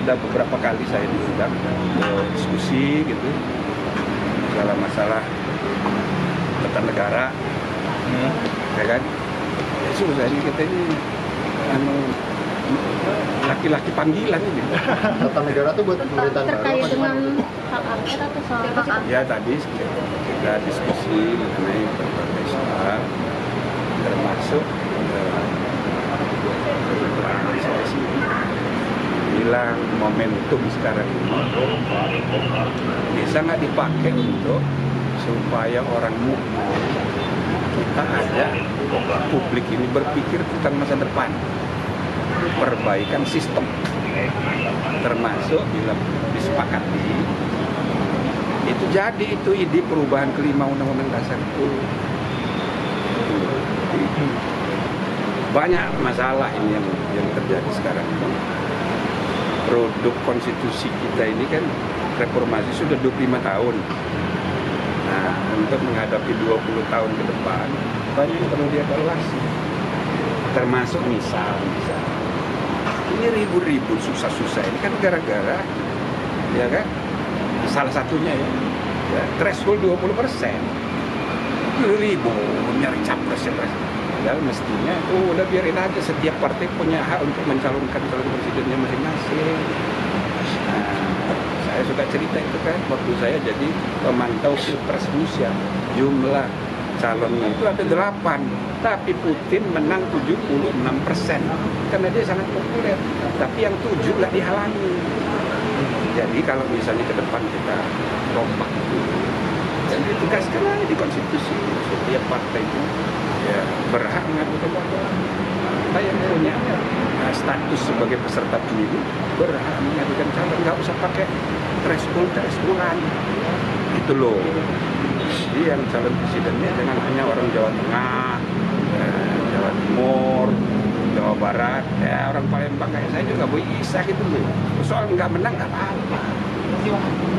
sudah beberapa kali saya diundang diskusi gitu masalah tata negara, ya kan? Ya suruh saya kita ini laki-laki panggilan ini. Tata negara itu buat pemerintahan terkait baru dengan hak angket atau soal hak angket? Ya tadi kita diskusi mengenai berbagai soal, termasuk saya sih bilang momentum sekarang ini bisa nggak dipakai untuk supaya orang mukmin kita ajak publik ini berpikir tentang masa depan, perbaikan sistem, termasuk bila disepakati itu jadi itu ide perubahan kelima Undang-Undang Dasar itu. Banyak masalah ini yang terjadi sekarang. Produk konstitusi kita ini kan reformasi sudah 25 tahun. Nah, untuk menghadapi 20 tahun ke depan banyak yang perlu dievaluasi. Termasuk misal ini ribut-ribut susah-susah ini kan gara-gara ya kan salah satunya ya threshold 20%. Ribut nyari capres ya. Padahal mestinya udah biarin aja, setiap partai punya hak untuk mencalonkan calon presidennya masing-masing. Nah, saya suka cerita itu kan waktu saya jadi pemantau Pilpres Rusia, jumlah calonnya itu ada 8, tapi Putin menang 76% karena dia sangat populer, tapi yang 7 nggak dihalangi. Jadi kalau misalnya ke depan kita kompak dulu dan ditegaskan aja di konstitusi, setiap partai itu ya berhak mengajukan calon. Apa yang punya status sebagai peserta pemilu berhak mengajukan calon, nggak usah pakai thresholdan. Itu loh. Jadi yang calon presidennya jangan hanya orang Jawa Tengah, Jawa Timur, Jawa Barat, ya orang Palembang kayak saya juga bisa gitu loh. Soal nggak menang nggak apa-apa.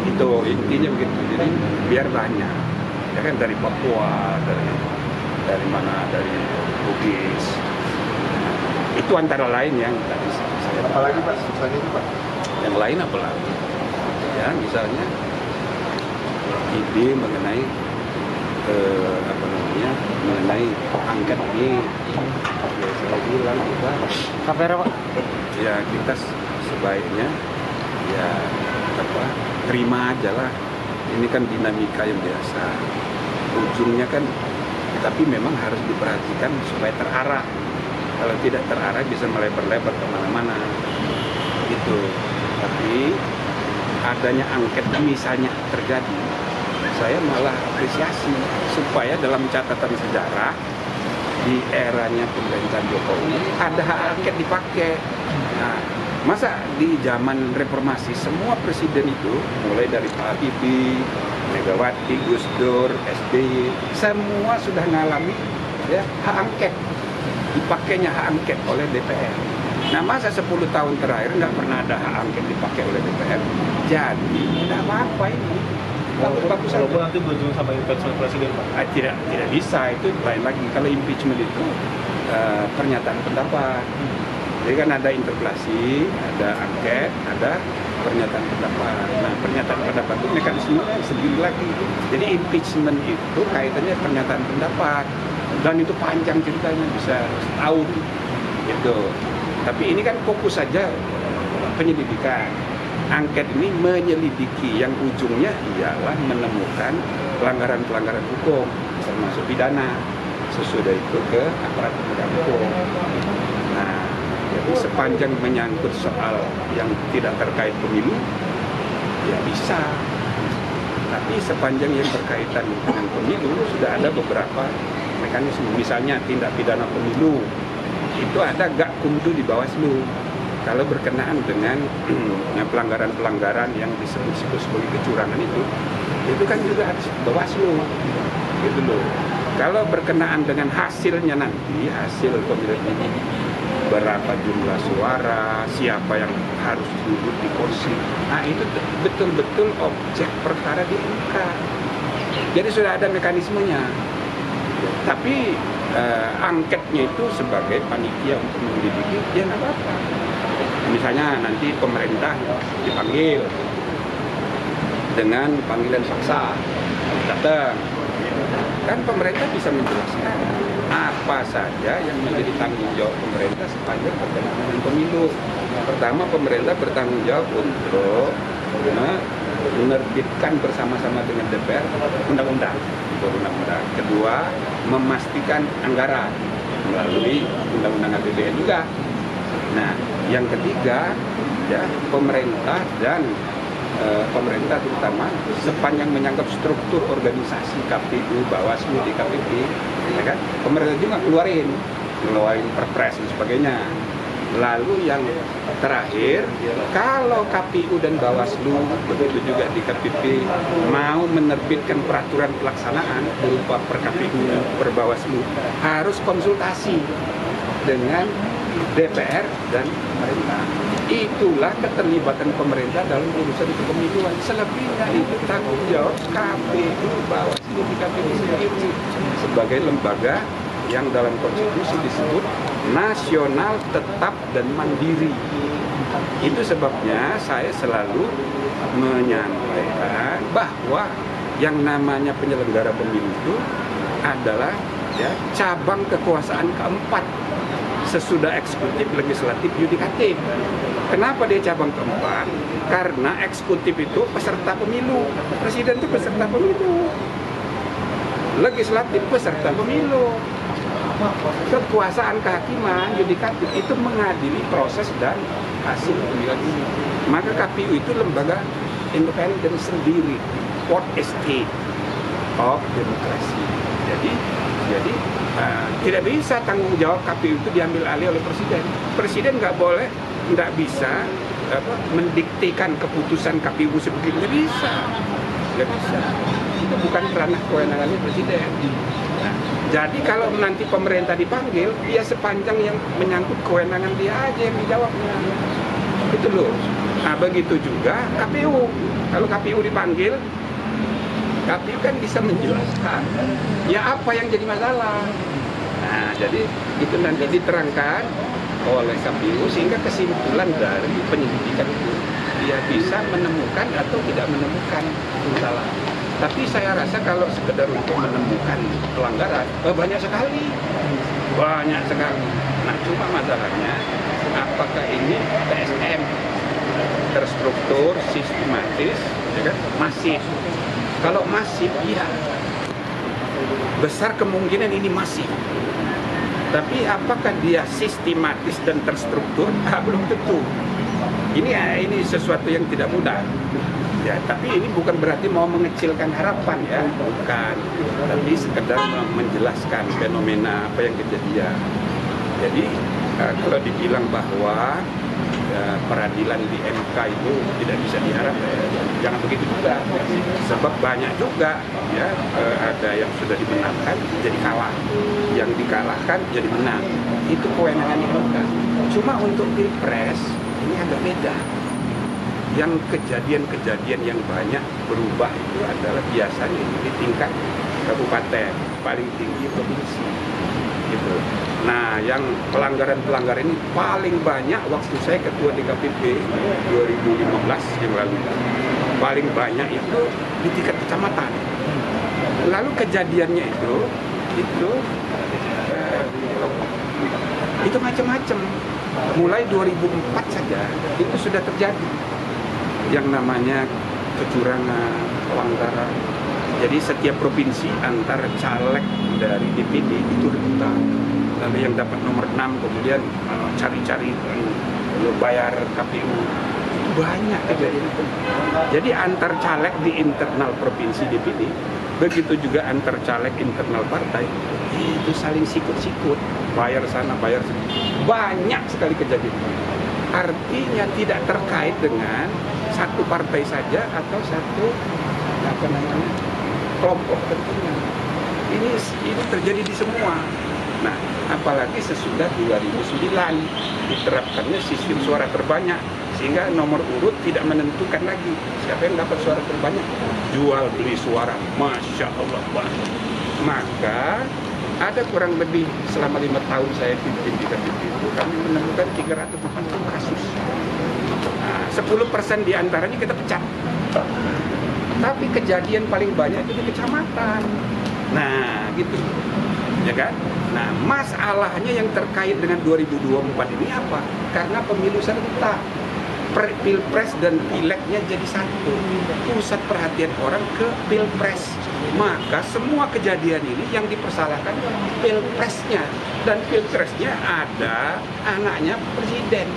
Itu intinya begitu. Jadi biar banyak, ya kan dari Papua, dari mana, dari Bugis. Itu antara lain yang tadi saya. Apalagi Pak, susahnya itu Pak? Yang lain apa lagi? Ya misalnya ide mengenai mengenai angket ini. Ya, saya bilang juga. Kamera Pak. Ya kita sebaiknya ya terima aja lah. Ini kan dinamika yang biasa. Ujungnya kan, tapi memang harus diperhatikan supaya terarah. Kalau tidak terarah bisa melebar-lebar kemana-mana. Gitu. Tapi adanya angket misalnya terjadi, saya malah apresiasi supaya dalam catatan sejarah di eranya pemerintahan Jokowi ada hak angket dipakai. Nah, masa di zaman reformasi semua presiden itu mulai dari Pak Habibie, Megawati, Gus Dur, SBY, semua sudah mengalami ya, hak angket, dipakainya hak angket oleh DPR. Nah masa 10 tahun terakhir nggak pernah ada hak angket dipakai oleh DPR, jadi tidak apa-apa ini. Bagus Kalau nanti berujung sama impeachment presiden Pak? Tidak bisa, itu lain lagi. Kalau impeachment itu pernyataan pendapat. Jadi kan ada interpelasi, ada angket, ada pernyataan pendapat. Nah, pernyataan pendapat itu mekanismenya sendiri lagi. Jadi impeachment itu kaitannya pernyataan pendapat. Dan itu panjang ceritanya, bisa setahun gitu. Tapi ini kan fokus saja penyelidikan. Angket ini menyelidiki yang ujungnya ialah menemukan pelanggaran-pelanggaran hukum, termasuk pidana. Sesudah itu ke aparat penegak hukum. Nah, jadi sepanjang menyangkut soal yang tidak terkait pemilu, ya bisa. Tapi sepanjang yang berkaitan dengan pemilu, sudah ada beberapa mekanisme. Misalnya tindak pidana pemilu, itu ada Gakumdu di Bawaslu. Kalau berkenaan dengan pelanggaran-pelanggaran yang disebut sebagai kecurangan itu kan juga harus Bawaslu, gitu loh. Kalau berkenaan dengan hasilnya nanti, hasil pemilu ini, berapa jumlah suara, siapa yang harus duduk di kursi, nah itu betul-betul objek perkara di MK. Jadi sudah ada mekanismenya. Tapi angketnya itu sebagai panitia untuk menyelidiki, ya nggak apa-apa. Misalnya nanti pemerintah dipanggil dengan panggilan paksa, datang, kan pemerintah bisa menjelaskan apa saja yang menjadi tanggung jawab pemerintah sepanjang pelaksanaan pemilu. Pertama, pemerintah bertanggung jawab untuk menerbitkan bersama-sama dengan DPR undang-undang. Kedua, memastikan anggaran melalui undang-undang APBN juga. Nah, yang ketiga, ya pemerintah dan pemerintah terutama sepanjang menyangkut struktur organisasi KPU, Bawaslu, DKPP, ya kan? Pemerintah juga keluarin perpres dan sebagainya. Lalu yang terakhir, kalau KPU dan Bawaslu, begitu juga di KPP, mau menerbitkan peraturan pelaksanaan berupa per KPU, per Bawaslu, harus konsultasi dengan DPR dan pemerintah. Itulah keterlibatan pemerintah dalam urusan kepemiluan. Selebihnya itu tanggung jawab KPU, Bawaslu, DKPP sendiri sebagai lembaga yang dalam konstitusi disebut nasional, tetap, dan mandiri. Itu sebabnya saya selalu menyampaikan bahwa yang namanya penyelenggara pemilu itu adalah ya cabang kekuasaan keempat sesudah eksekutif, legislatif, yudikatif. Kenapa dia cabang keempat? Karena eksekutif itu peserta pemilu, presiden itu peserta pemilu, legislatif peserta pemilu. Kekuasaan kehakiman, yudikatif itu mengadili proses dan hasil pemilihan ini. Maka KPU itu lembaga independen sendiri, fourth estate of demokrasi. Jadi tidak bisa tanggung jawab KPU itu diambil alih oleh presiden. Presiden nggak bisa mendiktikan keputusan KPU sebegini, nggak bisa. Itu bukan ranah kewenangannya presiden. Nah, jadi kalau nanti pemerintah dipanggil, ya sepanjang yang menyangkut kewenangan dia aja yang dijawabnya. Itu loh. Nah, begitu juga KPU. Kalau KPU dipanggil, KPU kan bisa menjelaskan ya apa yang jadi masalah. Nah, jadi itu nanti diterangkan oleh KPU sehingga kesimpulan dari penyelidikan itu dia bisa menemukan atau tidak menemukan masalah. Tapi saya rasa kalau sekedar untuk menemukan pelanggaran, banyak sekali. Nah, cuma masalahnya apakah ini TSM terstruktur, sistematis, ya kan? Masif. Kalau masif, iya. Besar kemungkinan ini masif. Tapi apakah dia sistematis dan terstruktur? Belum tentu. Ini sesuatu yang tidak mudah. Ya, tapi ini bukan berarti mau mengecilkan harapan ya, bukan. Tapi sekedar menjelaskan fenomena apa yang kejadian. Jadi kalau dibilang bahwa peradilan di MK itu tidak bisa diharapkan, jangan begitu juga. Sebab banyak juga ya ada yang sudah dimenangkan jadi kalah, yang dikalahkan jadi menang. Itu kewenangan MK. Cuma untuk Pilpres ini agak beda. Yang kejadian-kejadian yang banyak berubah itu adalah biasanya di tingkat kabupaten, paling tinggi provinsi. Gitu. Nah, yang pelanggaran-pelanggaran ini paling banyak waktu saya ketua DKPP 2015 yang lalu. Paling banyak itu di tingkat kecamatan. Lalu kejadiannya itu macam-macam. Mulai 2004 saja itu sudah terjadi yang namanya kecurangan, pelanggaran. Jadi setiap provinsi antar caleg dari DPD itu rebutan. Lalu yang dapat nomor 6 kemudian cari-cari bayar KPU. Itu banyak kejadian itu. Jadi antar caleg di internal provinsi DPD, begitu juga antar caleg internal partai, itu saling sikut-sikut, bayar sana, bayar sini. Banyak sekali kejadian. Artinya tidak terkait dengan satu partai saja atau satu kelompok tentunya. Ini terjadi di semua. Nah, apalagi sesudah 2009 diterapkannya sistem suara terbanyak sehingga nomor urut tidak menentukan lagi siapa yang dapat suara terbanyak. Jual beli suara, masya Allah. Maka ada kurang lebih selama 5 tahun saya pimpin di KPP itu kami menemukan 380 kasus 10% diantaranya kita pecat. Tapi kejadian paling banyak itu di kecamatan. Nah, gitu. Ya kan? Nah, masalahnya yang terkait dengan 2024 ini apa? Karena pemilu serentak. Pilpres dan pileknya jadi satu. Pusat perhatian orang ke pilpres. Maka semua kejadian ini yang dipersalahkan pilpresnya. Dan pilpresnya ada anaknya presiden.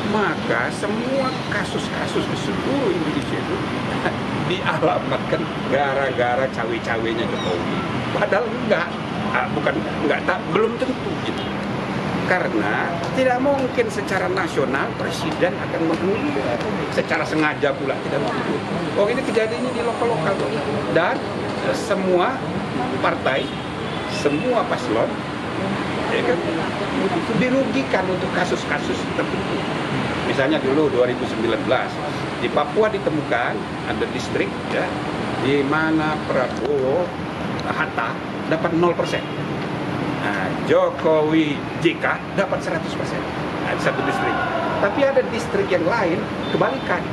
Maka semua kasus-kasus di seluruh Indonesia itu dialamatkan gara-gara cawe-cawenya Jokowi. Padahal belum tentu gitu. Karena tidak mungkin secara nasional presiden akan memenuhi, secara sengaja pula tidak mungkin. Oh, ini kejadiannya di lokal-lokal dan semua partai, semua paslon, ya kan, dirugikan untuk kasus-kasus tertentu. Misalnya dulu 2019 di Papua ditemukan ada distrik ya di mana Prabowo Hatta dapat 0%. Nah, Jokowi JK dapat 100%. Nah, satu distrik. Tapi ada distrik yang lain kebalikan.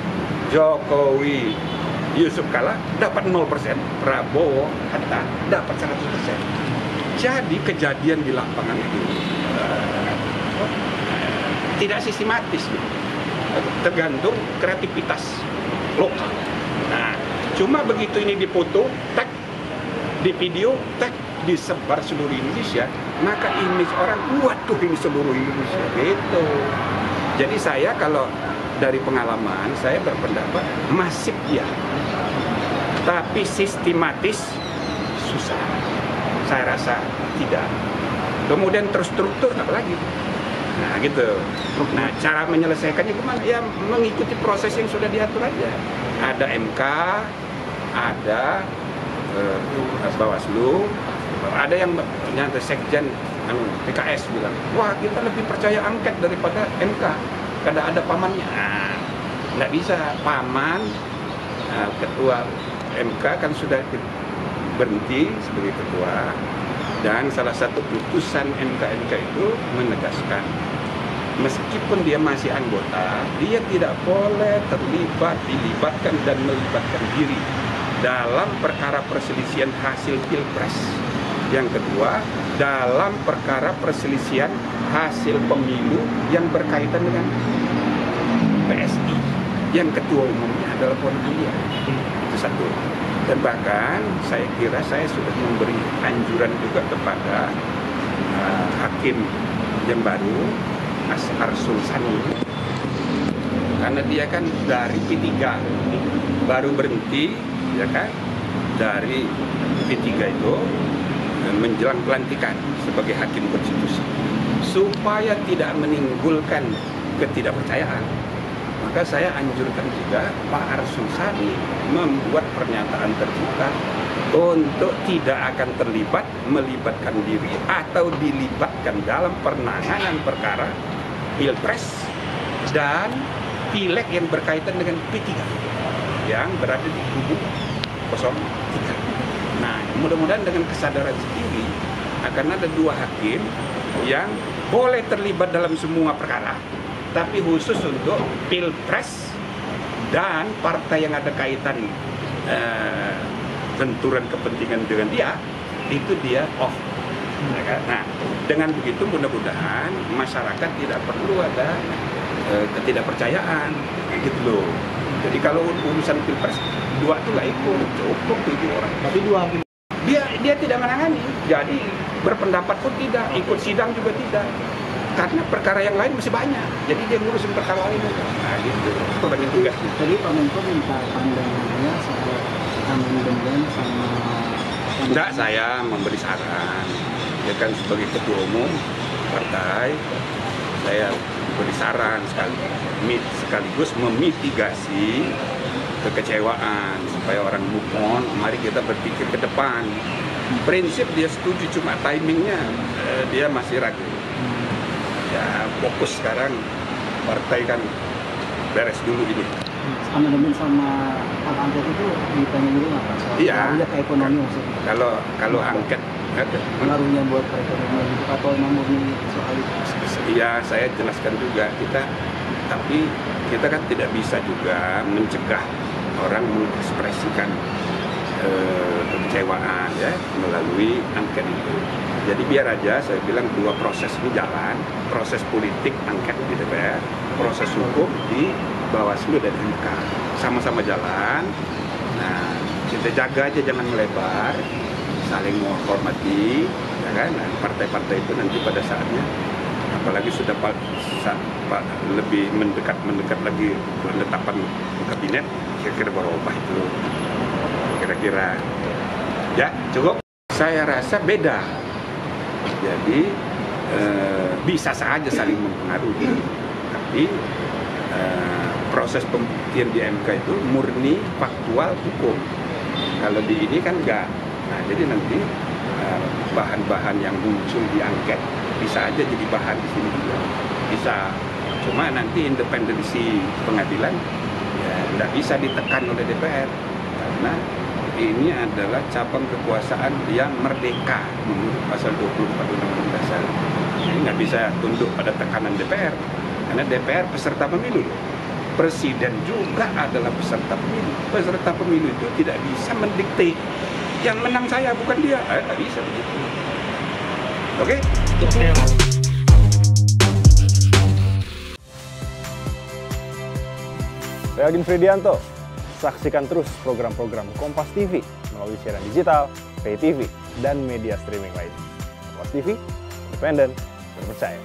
Jokowi Yusuf Kala dapat 0%, Prabowo Hatta dapat 100%. Jadi kejadian di lapangan itu tidak sistematis, tergantung kreativitas lokal. Nah, cuma begitu ini dipoto, tag di video, tag disebar seluruh Indonesia, maka image orang, waduh ini seluruh Indonesia gitu. Jadi saya kalau dari pengalaman saya berpendapat masif ya, tapi sistematis susah. Saya rasa tidak. Kemudian terstruktur apalagi. Nah gitu. Nah cara menyelesaikannya gimana? Ya mengikuti proses yang sudah diatur aja. Ada MK, ada Bawaslu, ada yang ternyata Sekjen PKS bilang, wah kita lebih percaya angket daripada MK, karena ada pamannya. Nah, nggak bisa, paman ketua MK kan sudah berhenti sebagai ketua, dan salah satu putusan MK itu menegaskan meskipun dia masih anggota, dia tidak boleh dilibatkan dan melibatkan diri dalam perkara perselisihan hasil pilpres. Yang kedua, dalam perkara perselisihan hasil pemilu yang berkaitan dengan PSI, yang ketua umumnya adalah Puan Mulia. Itu satu. Dan bahkan saya kira saya sudah memberi anjuran juga kepada hakim yang baru, Mas Arsul Sani, karena dia kan dari P3 baru berhenti, ya kan, dari P3 itu menjelang pelantikan sebagai hakim konstitusi, supaya tidak menimbulkan ketidakpercayaan. Maka saya anjurkan juga Pak Arsul Sani membuat pernyataan terbuka untuk tidak akan melibatkan diri atau dilibatkan dalam penanganan perkara pilpres dan pileg yang berkaitan dengan P3 yang berada di kubu 03. Nah, mudah-mudahan dengan kesadaran sendiri akan ada dua hakim yang boleh terlibat dalam semua perkara, tapi khusus untuk pilpres dan partai yang ada kaitan benturan kepentingan dengan dia, itu dia off. Nah, dengan begitu mudah-mudahan masyarakat tidak perlu ada ketidakpercayaan, gitu loh. Jadi kalau urusan pilpres dua itu nggak ikut, cukup 7 orang. Tapi dua dia tidak menangani, jadi berpendapat pun tidak, ikut sidang juga tidak. Karena perkara yang lain masih banyak, jadi dia ngurusin perkara lain. Nah gitu, itu bagi tugas. Jadi Pak Menko minta pandangannya soal amandemen sama... Enggak, saya memberi saran. Ya kan sebagai ketua umum partai, saya beri saran sekaligus memitigasi kekecewaan supaya orang move on. Mari kita berpikir ke depan. Prinsip dia setuju, cuma timingnya dia masih ragu. Ya fokus sekarang partai kan beres dulu ini. Amandemen sama hak angket itu ditanya dulu nggak Pak? Iya. Ke ekonomi maksudnya. Kalau angket pengaruhnya buat perekonomian itu atau memang murni soal itu? Iya, saya jelaskan juga kita, tapi kita kan tidak bisa juga mencegah orang mengekspresikan kekecewaan ya melalui angket itu. Jadi biar aja saya bilang dua proses ini jalan, proses politik angket di DPR, proses hukum di Bawaslu dan MK sama-sama jalan. Nah, kita jaga aja jangan melebar, saling menghormati, ya kan? Nah, partai-partai itu nanti pada saatnya, apalagi sudah lebih mendekat lagi penetapan kabinet, kira-kira baru apa itu, kira-kira. Ya, cukup. Saya rasa beda. Jadi bisa saja saling mempengaruhi, tapi proses pembuktian di MK itu murni faktual hukum. Kalau di ini kan enggak. Nah, jadi nanti bahan-bahan yang muncul di angket bisa aja jadi bahan di sini juga. Bisa. Cuma nanti independensi pengadilan ya tidak bisa ditekan oleh DPR karena ini adalah cabang kekuasaan yang merdeka menurut pasal 24 Undang-Undang Dasar. Jadi nggak bisa tunduk pada tekanan DPR karena DPR peserta pemilu. Presiden juga adalah peserta pemilu. Peserta pemilu itu tidak bisa mendikte yang menang saya bukan dia. Nggak bisa begitu. Oke? Saya Agin Fridianto. Saksikan terus program-program Kompas TV melalui siaran digital, pay TV, dan media streaming lain. Kompas TV, independen, terpercaya.